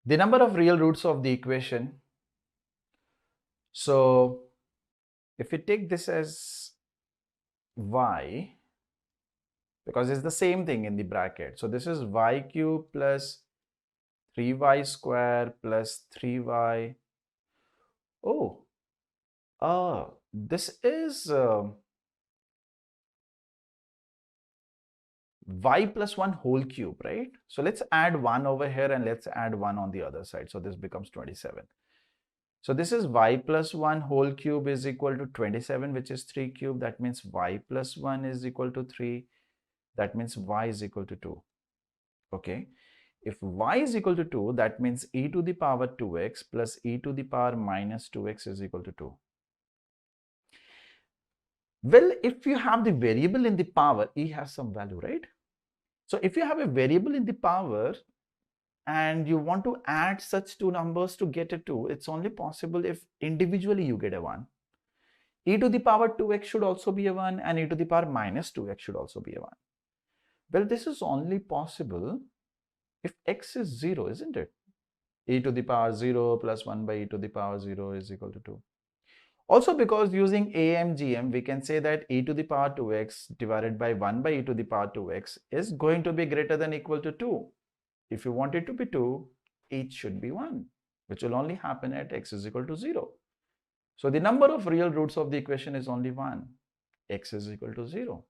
The number of real roots of the equation. So if we take this as y, because it's the same thing in the bracket. So this is y cube plus 3y square plus 3y. Oh, this is y plus 1 whole cube, right? So let's add 1 over here and let's add 1 on the other side. So this becomes 27. So this is y plus 1 whole cube is equal to 27, which is 3 cube. That means y plus 1 is equal to 3. That means y is equal to 2. Okay. If y is equal to 2, that means e to the power 2x plus e to the power minus 2x is equal to 2. Well, if you have the variable in the power, e has some value, right? So if you have a variable in the power and you want to add such two numbers to get a 2, it's only possible if individually you get a 1. E to the power 2x should also be a 1 and e to the power minus 2x should also be a 1. Well, this is only possible if x is 0, isn't it? E to the power 0 plus 1 by e to the power 0 is equal to 2. Also, because using AMGM, we can say that e to the power 2x divided by 1 by e to the power 2x is going to be greater than equal to 2. If you want it to be 2, it should be 1, which will only happen at x is equal to 0. So the number of real roots of the equation is only 1. X is equal to 0.